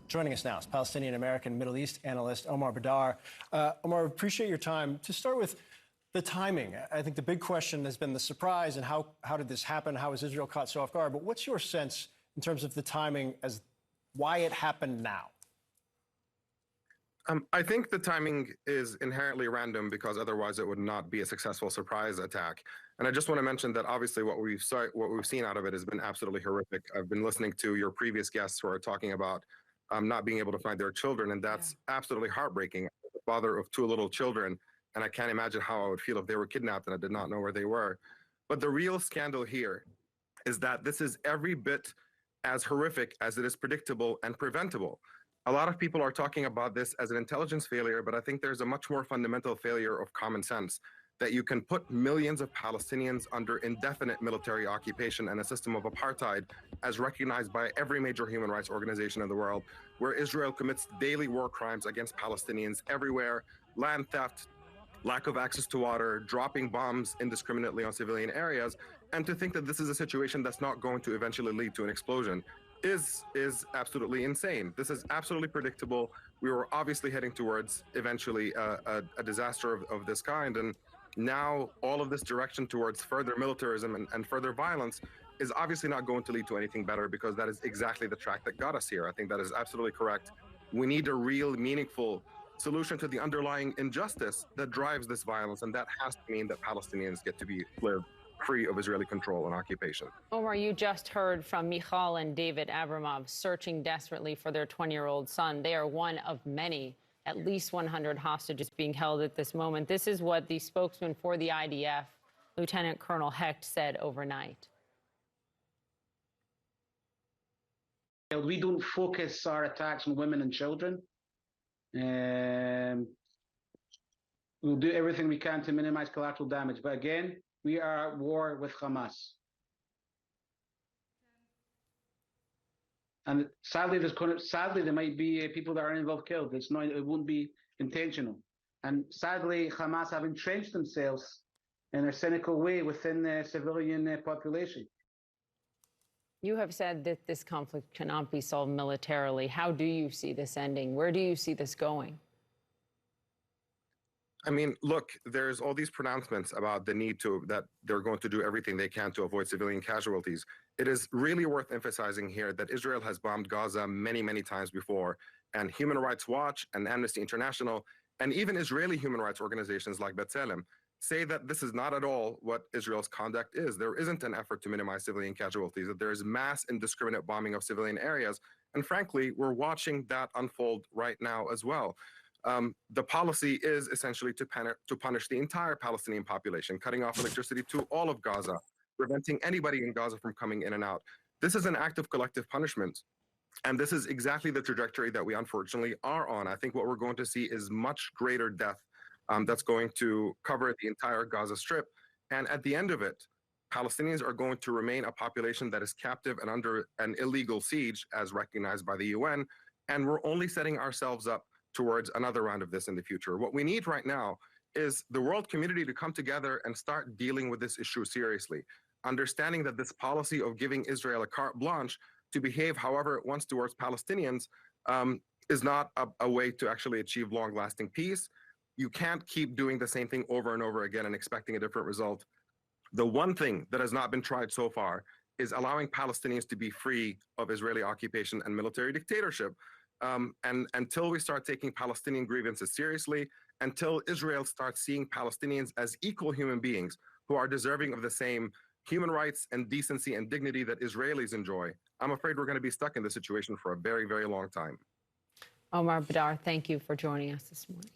Joining us now is Palestinian-American Middle East analyst Omar Baddar. Omar, appreciate your time. To start with the timing, I think the big question has been the surprise and how did this happen? How was Israel caught so off guard? But what's your sense in terms of the timing as why it happened now? I think the timing is inherently random because otherwise it would not be a successful surprise attack. And I just want to mention that obviously what we've seen out of it has been absolutely horrific. I've been listening to your previous guests who are talking about not being able to find their children, and that's absolutely heartbreaking. I'm the father of two little children, and I can't imagine how I would feel if they were kidnapped and I did not know where they were. But the real scandal here is that this is every bit as horrific as it is predictable and preventable. A lot of people are talking about this as an intelligence failure, but I think there's a much more fundamental failure of common sense, that you can put millions of Palestinians under indefinite military occupation and a system of apartheid as recognized by every major human rights organization in the world, where Israel commits daily war crimes against Palestinians everywhere, land theft, lack of access to water, dropping bombs indiscriminately on civilian areas, and to think that this is a situation that's not going to eventually lead to an explosion is absolutely insane. This is absolutely predictable. We were obviously heading towards eventually a disaster of this kind, and now all of this direction towards further militarism and further violence is obviously not going to lead to anything better, because that is exactly the track that got us here. I think that is absolutely correct. We need a real, meaningful solution to the underlying injustice that drives this violence, and that has to mean that Palestinians get to live free of Israeli control and occupation. Omar, you just heard from Michal and David Abramov searching desperately for their 20-year-old son. They are one of many, at least 100 hostages being held at this moment. This is what the spokesman for the IDF, Lieutenant Colonel Hecht, said overnight. We don't focus our attacks on women and children. We'll do everything we can to minimize collateral damage. But again, we are at war with Hamas. And sadly, there might be people that are involved killed. It won't be intentional. And sadly, Hamas have entrenched themselves in a cynical way within the civilian population. You have said that this conflict cannot be solved militarily. How do you see this ending? Where do you see this going? I mean, look, there's all these pronouncements about the need that they're going to do everything they can to avoid civilian casualties. It is really worth emphasizing here that Israel has bombed Gaza many, many times before, and Human Rights Watch and Amnesty International, and even Israeli human rights organizations like B'Tselem, say that this is not at all what Israel's conduct is. There isn't an effort to minimize civilian casualties, that there is mass indiscriminate bombing of civilian areas. And frankly, we're watching that unfold right now as well. The policy is essentially to punish the entire Palestinian population, cutting off electricity to all of Gaza, preventing anybody in Gaza from coming in and out. This is an act of collective punishment. And this is exactly the trajectory that we unfortunately are on. I think what we're going to see is much greater death that's going to cover the entire Gaza Strip. And at the end of it, Palestinians are going to remain a population that is captive and under an illegal siege, as recognized by the UN. And we're only setting ourselves up towards another round of this in the future. What we need right now is the world community to come together and start dealing with this issue seriously, understanding that this policy of giving Israel a carte blanche to behave however it wants towards Palestinians is not a way to actually achieve long-lasting peace. You can't keep doing the same thing over and over again and expecting a different result. The one thing that has not been tried so far is allowing Palestinians to be free of Israeli occupation and military dictatorship. And until we start taking Palestinian grievances seriously, until Israel starts seeing Palestinians as equal human beings who are deserving of the same human rights and decency and dignity that Israelis enjoy, I'm afraid we're going to be stuck in this situation for a very, very long time. Omar Baddar, thank you for joining us this morning.